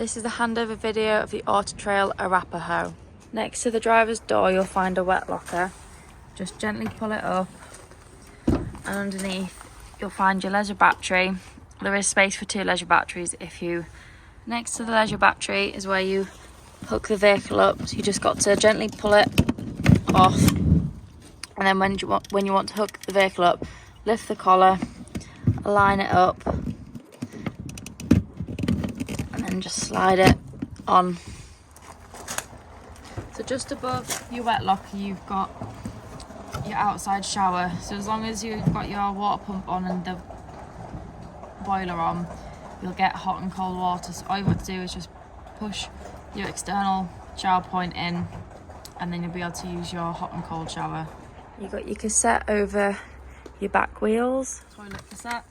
This is the handover video of the Auto Trail Arapaho. Next to the driver's door you'll find a wet locker. Just gently pull it up, and underneath you'll find your leisure battery. There is space for 2 leisure batteries. Next to the leisure battery is where you hook the vehicle up, so you just got to gently pull it off, and then when you want to hook the vehicle up, lift the collar, align it up, and then just slide it on. So just above your wet locker you've got your outside shower, so as long as you've got your water pump on and the boiler on, you'll get hot and cold water. So all you've got to do is just push your external shower point in, and then you'll be able to use your hot and cold shower. You've got your cassette over your back wheels. Toilet cassette.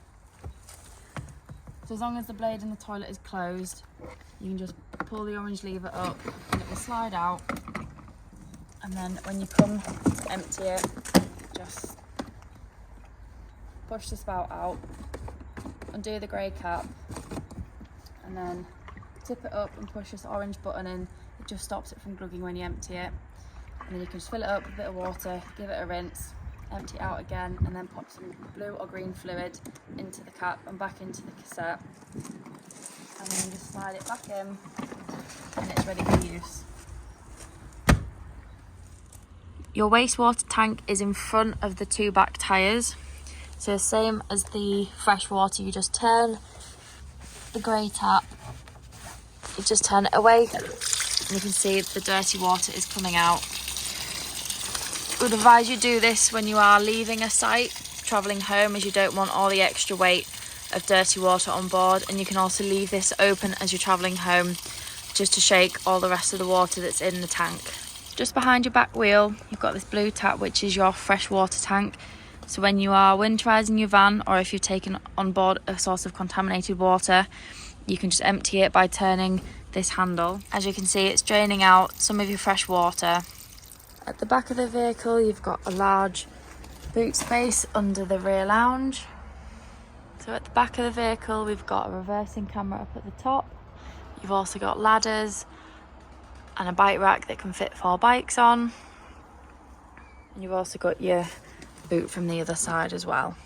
So as long as the blade in the toilet is closed, you can just pull the orange lever up and it will slide out. And then when you come to empty it, just push the spout out, undo the grey cap, and then tip it up and push this orange button in. It just stops it from glugging when you empty it. And then you can just fill it up with a bit of water, give it a rinse, empty it out again, and then pop some blue or green fluid into the cap and back into the cassette. And then just slide it back in, and it's ready for use. Your wastewater tank is in front of the 2 back tyres. So same as the fresh water, you just turn the grey tap, you just turn it away, and you can see the dirty water is coming out. I would advise you do this when you are leaving a site, travelling home, as you don't want all the extra weight of dirty water on board. And you can also leave this open as you're travelling home, just to shake all the rest of the water that's in the tank. Just behind your back wheel you've got this blue tap, which is your fresh water tank. So when you are winterising your van, or if you've taken on board a source of contaminated water, you can just empty it by turning this handle. As you can see, it's draining out some of your fresh water. At the back of the vehicle you've got a large boot space under the rear lounge. So at the back of the vehicle we've got a reversing camera up at the top. You've also got ladders and a bike rack that can fit 4 bikes on. And you've also got your boot from the other side as well.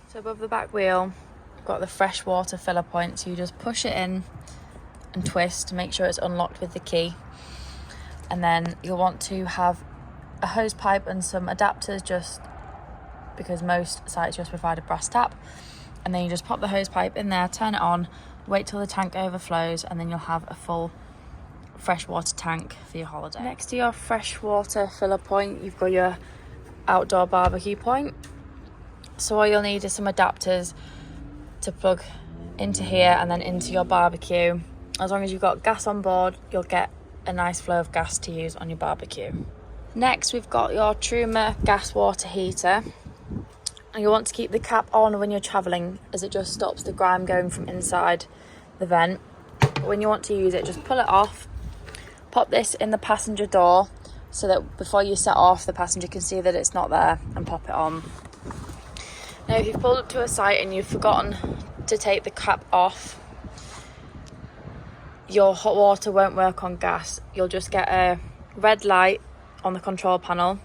So above the back wheel you've got the fresh water filler point, so you just push it in and twist to make sure it's unlocked with the key. And then you'll want to have a hose pipe and some adapters, just because most sites just provide a brass tap. And then you just pop the hose pipe in there, turn it on, wait till the tank overflows, and then you'll have a full freshwater tank for your holiday. Next to your freshwater filler point you've got your outdoor barbecue point. So all you'll need is some adapters to plug into here and then into your barbecue. As long as you've got gas on board, you'll get a nice flow of gas to use on your barbecue. Next we've got your Truma gas water heater. And you want to keep the cap on when you're travelling, as it just stops the grime going from inside the vent. But when you want to use it, just pull it off, pop this in the passenger door so that before you set off the passenger can see that it's not there, and pop it on. Now if you've pulled up to a site and you've forgotten to take the cap off, your hot water won't work on gas. You'll just get a red light on the control panel.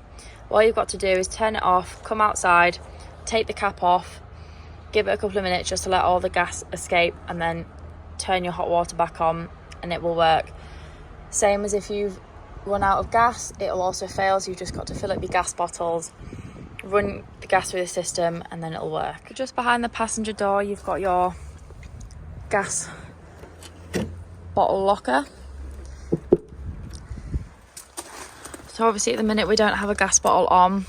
All you've got to do is turn it off, come outside, take the cap off, give it a couple of minutes just to let all the gas escape, and then turn your hot water back on and it will work. Same as if you've run out of gas, it will also fail, so you've just got to fill up your gas bottles, run the gas through the system, and then it'll work. Just behind the passenger door you've got your gas bottle locker. So obviously at the minute we don't have a gas bottle on,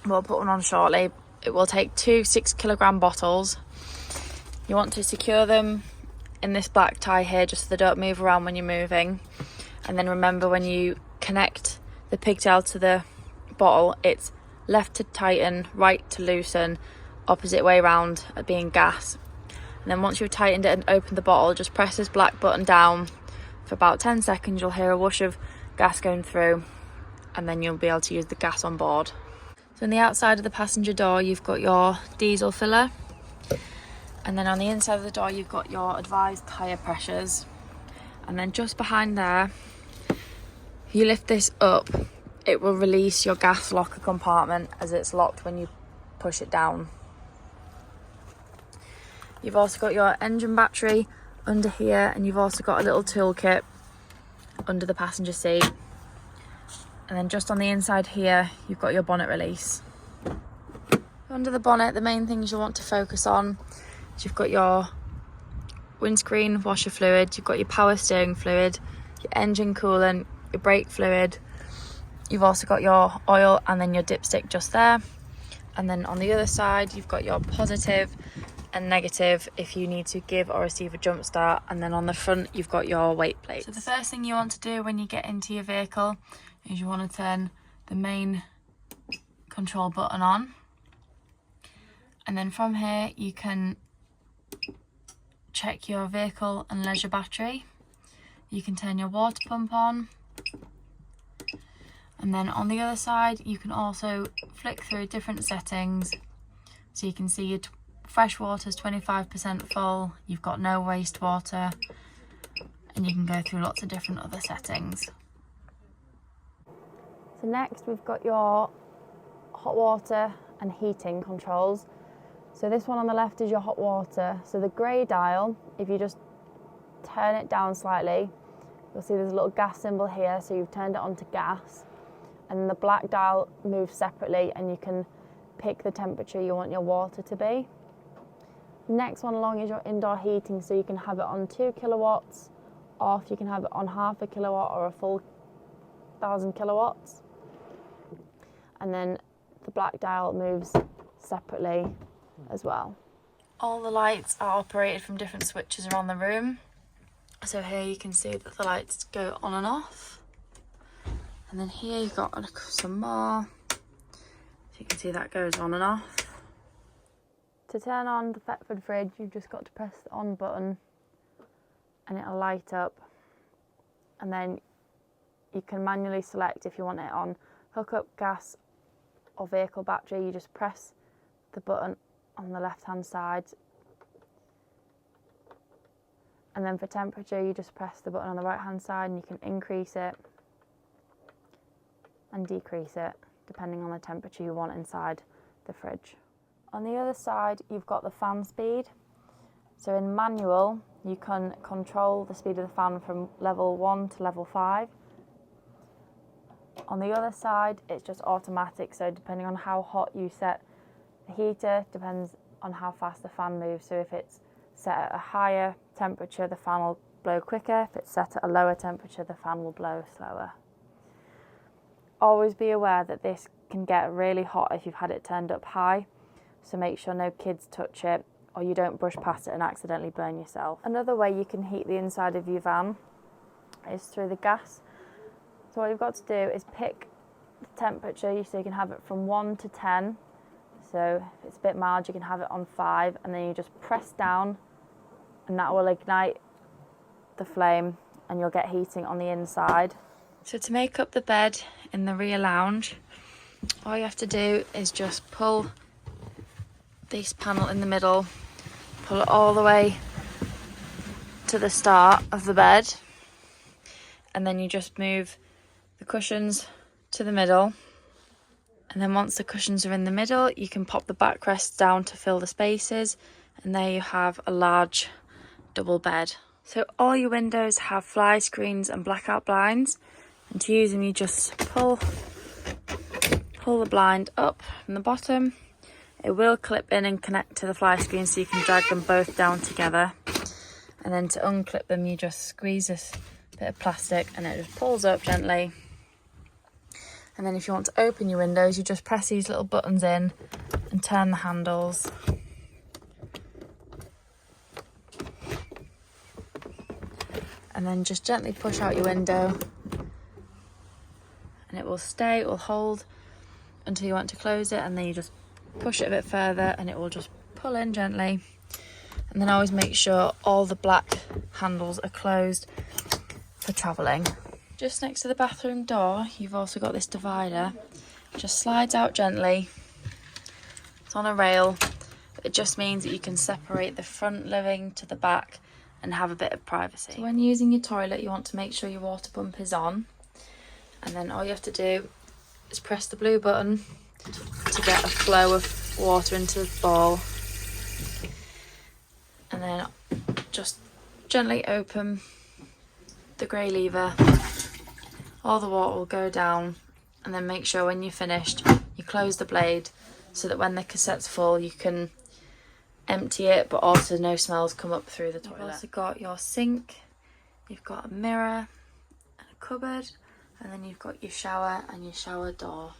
we'll put one on shortly. It will take 2 6-kilogram bottles. You want to secure them in this black tie here just so they don't move around when you're moving. And then remember, when you connect the pigtail to the bottle, it's left to tighten, right to loosen, opposite way round at being gas. And then once you've tightened it and opened the bottle, just press this black button down for about 10 seconds. You'll hear a whoosh of gas going through, and then you'll be able to use the gas on board. So on the outside of the passenger door you've got your diesel filler, and then on the inside of the door you've got your advised tyre pressures. And then just behind there, if you lift this up, it will release your gas locker compartment as it's locked when you push it down. You've also got your engine battery under here, and you've also got a little toolkit under the passenger seat. And then just on the inside here, you've got your bonnet release. Under the bonnet, the main things you want to focus on is you've got your windscreen washer fluid, you've got your power steering fluid, your engine coolant, your brake fluid. You've also got your oil and then your dipstick just there. And then on the other side, you've got your positive and negative if you need to give or receive a jump start. And then on the front, you've got your weight plate. So the first thing you want to do when you get into your vehicle is you want to turn the main control button on. And then from here, you can check your vehicle and leisure battery. You can turn your water pump on. And then on the other side, you can also flick through different settings. So you can see your fresh water is 25% full, you've got no wastewater, and you can go through lots of different other settings. So next we've got your hot water and heating controls. So this one on the left is your hot water. So the grey dial, if you just turn it down slightly, you'll see there's a little gas symbol here, so you've turned it on to gas. And the black dial moves separately, and you can pick the temperature you want your water to be. Next one along is your indoor heating, so you can have it on 2 kilowatts, or if you can have it on half a kilowatt or a full 1,000 kilowatts. And then the black dial moves separately as well. All the lights are operated from different switches around the room. So here you can see that the lights go on and off. And then here you've got some more. So you can see that goes on and off. To turn on the Thetford fridge, you've just got to press the on button and it'll light up. And then you can manually select if you want it on hook up, gas or vehicle battery. You just press the button on the left hand side. And then for temperature, you just press the button on the right hand side and you can increase it and decrease it depending on the temperature you want inside the fridge. On the other side, you've got the fan speed. So in manual, you can control the speed of the fan from level 1 to level 5. On the other side, it's just automatic. So depending on how hot you set the heater, depends on how fast the fan moves. So if it's set at a higher temperature, the fan will blow quicker. If it's set at a lower temperature, the fan will blow slower. Always be aware that this can get really hot if you've had it turned up high. So make sure no kids touch it or you don't brush past it and accidentally burn yourself. Another way you can heat the inside of your van is through the gas. So what you've got to do is pick the temperature, so you can have it from 1 to 10. So if it's a bit mild, you can have it on 5, and then you just press down and that will ignite the flame and you'll get heating on the inside. So to make up the bed in the rear lounge, all you have to do is just pull this panel in the middle, pull it all the way to the start of the bed, and then you just move the cushions to the middle. And then once the cushions are in the middle, you can pop the backrests down to fill the spaces, and there you have a large double bed. So all your windows have fly screens and blackout blinds, and to use them you just pull the blind up from the bottom. It will clip in and connect to the fly screen, so you can drag them both down together. And then to unclip them, you just squeeze this bit of plastic and it just pulls up gently. And then if you want to open your windows, you just press these little buttons in and turn the handles. And then just gently push out your window and it will stay, it will hold until you want to close it, and then you just push it a bit further and it will just pull in gently. And then always make sure all the black handles are closed for travelling. Just next to the bathroom door, you've also got this divider. It just slides out gently. It's on a rail, but it just means that you can separate the front living to the back, and have a bit of privacy. So when you're using your toilet, you want to make sure your water pump is on, and then all you have to do is press the blue button to get a flow of water into the bowl, and then just gently open the grey lever. All the water will go down, and then make sure when you're finished you close the blade so that when the cassette's full you can empty it, but also no smells come up through the toilet. You've also got your sink, you've got a mirror and a cupboard, and then you've got your shower and your shower door.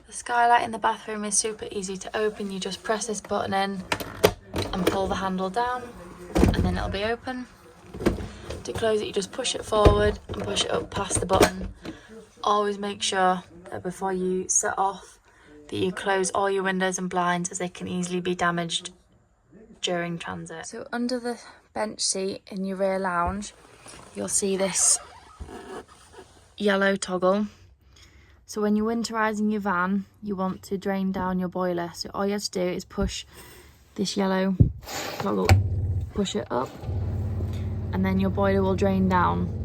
The skylight in the bathroom is super easy to open. You just press this button in and pull the handle down, and then it'll be open. To close it, you just push it forward and push it up past the button. Always make sure that before you set off that you close all your windows and blinds, as they can easily be damaged during transit. So under the bench seat in your rear lounge, you'll see this yellow toggle. So when you're winterising your van, you want to drain down your boiler. So all you have to do is push this yellow toggle, push it up, and then your boiler will drain down.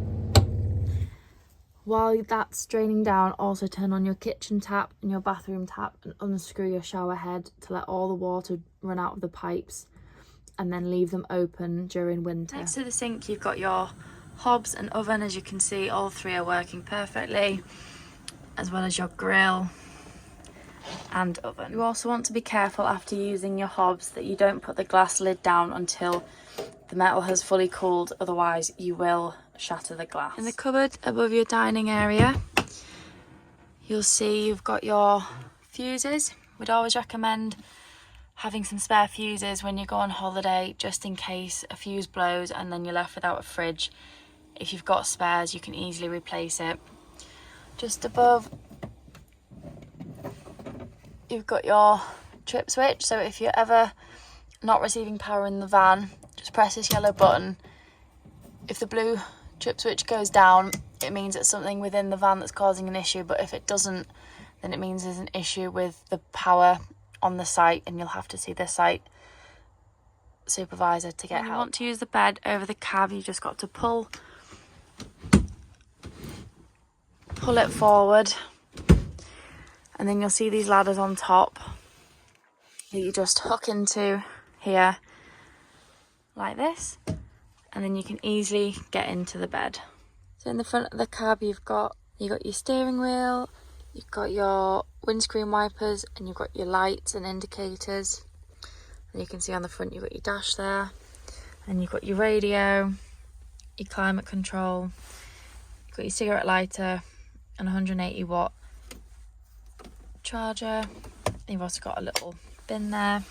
While that's draining down, also turn on your kitchen tap and your bathroom tap and unscrew your shower head to let all the water run out of the pipes, and then leave them open during winter. Next to the sink, you've got your hobs and oven. As you can see, all three are working perfectly, as well as your grill and oven. You also want to be careful after using your hobs that you don't put the glass lid down until the metal has fully cooled, otherwise you will shatter the glass. In the cupboard above your dining area, you'll see you've got your fuses. We'd always recommend having some spare fuses when you go on holiday, just in case a fuse blows and then you're left without a fridge. If you've got spares, you can easily replace it. Just above, you've got your trip switch, so if you're ever not receiving power in the van, just press this yellow button. If the blue trip switch goes down, it means it's something within the van that's causing an issue, but if it doesn't, then it means there's an issue with the power on the site, and you'll have to see the site supervisor to get help. If you want to use the bed over the cab, you just got to pull it forward, and then you'll see these ladders on top that you just hook into here like this, and then you can easily get into the bed. So in the front of the cab, you've got your steering wheel, you've got your windscreen wipers, and you've got your lights and indicators. And you can see on the front you've got your dash there, and you've got your radio, your climate control, you've got your cigarette lighter and 180 watt charger. You've also got a little bin there.